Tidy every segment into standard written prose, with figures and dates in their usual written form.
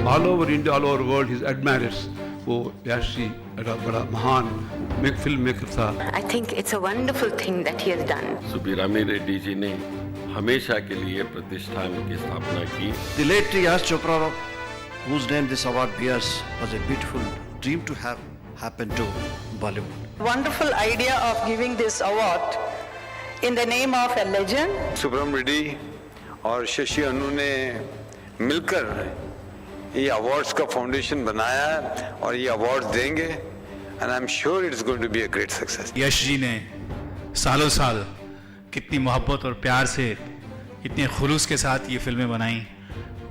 All over India, all over world his admirers. वो यश जी बड़ा महान फिल्म मेकर था। I think it's a wonderful thing that he has done. Subbarami Reddy ji ने हमेशा के लिए प्रतिष्ठान की स्थापना की। The late Yash Chopra, whose name this award bears, was a beautiful dream to have happened to Bollywood. Wonderful idea of giving this award in the name of a legend. Subram Reddy और शशि अनु ने मिलकर ये अवार्ड्स का foundation बनाया और ये awards देंगे, and I'm sure it's going to be a great success. Yash ji ने सालों साल कितनी मोहब्बत और प्यार से, इतने खुलूस के साथ ये फिल्में बनाई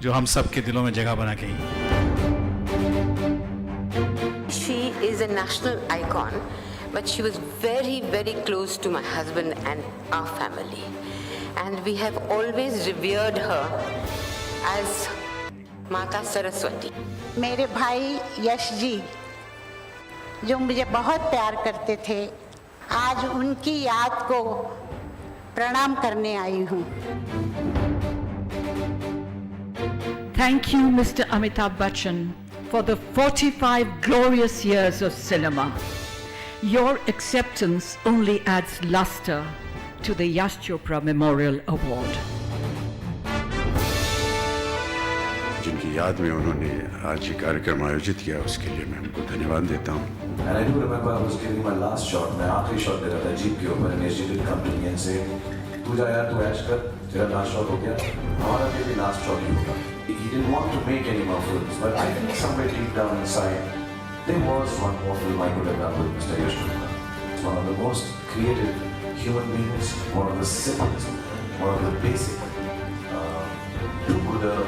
जो हम सब के दिलों में जगह बना गई। She is a national icon, but she was very, very close to my husband and our family. And we have always revered her as माता सरस्वती। मेरे भाई यश जी जो मुझे बहुत प्यार करते थे, आज उनकी याद को प्रणाम करने आई हूँ। Thank you, Mr. Amitabh Bachchan, for the 45 glorious years of cinema. Your acceptance only adds luster to the Yash Chopra Memorial Award. जिनकी याद में उन्होंने आज ये कार्यक्रम आयोजित किया, उसके लिए मैं उनको धन्यवाद देता हूँ। And I do remember I was giving my last shot, मैं आखिरी शॉट दे रहा था जीप के ऊपर, and SG did come to me and say, तू जा यार, तू ऐश कर, तेरा लास्ट शॉट हो गया, हमारा भी लास्ट शॉट ही होगा। He didn't want to make any more films, but I think somewhere deep down inside, there was one more film I could have done with Mr. Yash Chopra. He's one of the most creative human beings, one of the simplest, one of the basic, do-gooder,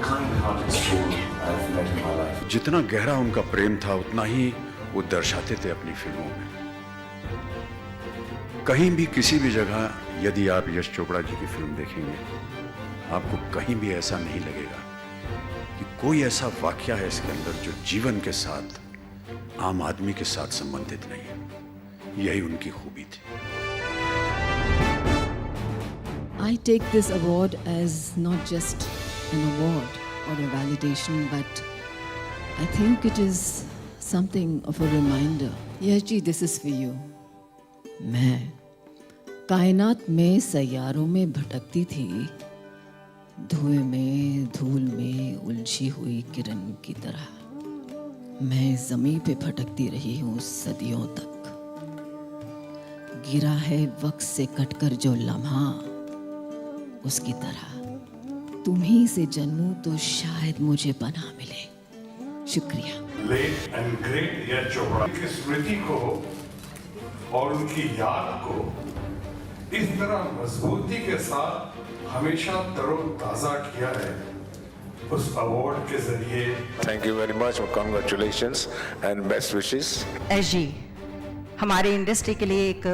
kind-hearted soul I've met in my life. जितना गहरा उनका प्रेम था, उतना ही वो दर्शाते थे अपनी फिल्मों में। कहीं भी किसी भी जगह यदि आप यश चोपड़ा जी की फिल्म देखेंगे, आपको कहीं भी ऐसा नहीं लगेगा कि कोई ऐसा वाकया है इसके अंदर जो जीवन के साथ, आम आदमी के साथ संबंधित नहीं है। यही उनकी खूबी थी। I take this award as not just an award or a validation, but I think it is something of a reminder. Yes ji, this is for you. मैं कायनात में सैयारों में भटकती थी, धुएं में धूल में उलझी हुई किरण की तरह। मैं ज़मीं पे भटकती रही हूँ सदियों तक। गिरा है वक्त से कटकर जो लम्हा, उसकी तरह तुम ही से जन्मूं तो शायद मुझे पनाह मिले। शुक्रिया। Late and great Yash Chopra की स्मृति को और उनकी याद को इस तरह मजबूती के साथ हमेशा तरोताजा किया है उस अवार्ड के जरिए। Thank you very much, congratulations and best wishes. Yash ji हमारे इंडस्ट्री के लिए एक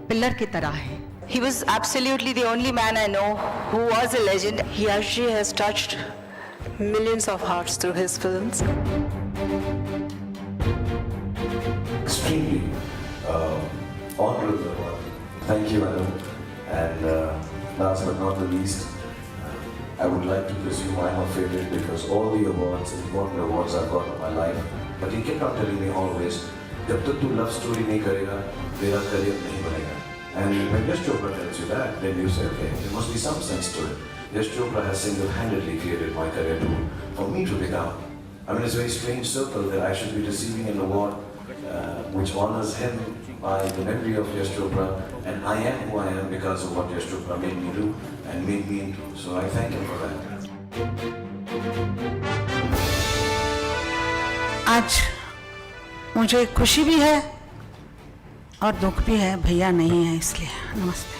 पिलर की तरह है। He was absolutely the only man I know who was a legend. He actually has touched millions of hearts through his films. Extremely honorable award. Thank you, Anu. And last but not the least, I would like to presume I'm a favorite because all the awards, important awards I've got in my life, but he kept on telling me always, जब तक तू love story नहीं करेगा, तेरा career नहीं बनेगा. And when Yash Chopra tells you that, then you say, okay, there must be some sense to it. Yash Chopra has single-handedly created my career too, for me to become. I mean, it's a very strange circle that I should be receiving an award which honors him by the memory of Yash Chopra, and I am who I am because of what Yash Chopra made me do and made me into. So I thank him for that. आज मुझे खुशी भी है और दुख भी है, भैया नहीं है इसलिए। नमस्ते।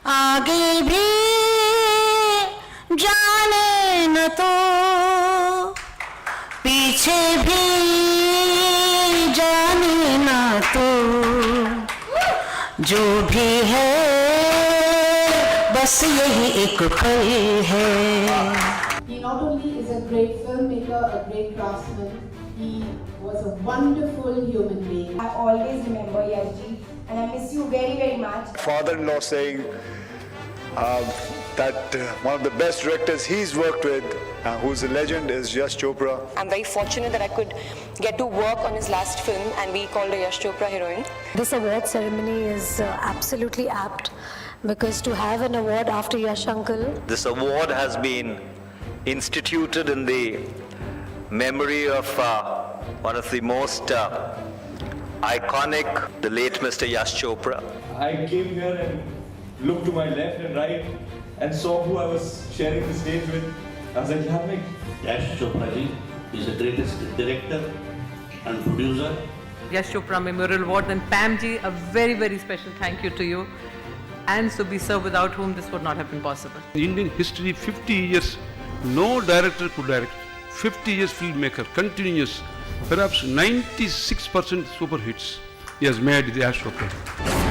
आगे भी जाने न तो, पीछे भी जाने न तो, जो भी है बस यही एक पल है। He not only is a great filmmaker, a great craftsman, he was a wonderful human being. I always remember Yash ji and I miss you very, very much. Father-in-law saying, that one of the best directors he's worked with, who's a legend, is Yash Chopra. I'm very fortunate that I could get to work on his last film and be called a Yash Chopra heroine. This award ceremony is absolutely apt because to have an award after Yash Uncle. This award has been instituted in the memory of one of the most iconic, the late Mr. Yash Chopra. I came here and looked to my left and right and saw who I was sharing the stage with. I was like, yeah, Yash Chopra ji is the greatest director and producer. Yash Chopra Memorial Award. And Pam ji, a very, very special thank you to you. And Subhi sir, without whom this would not have been possible. In Indian history, 50 years, no director could direct. 50 years filmmaker, continuous, perhaps 96% super hits he has made the Yash Chopra.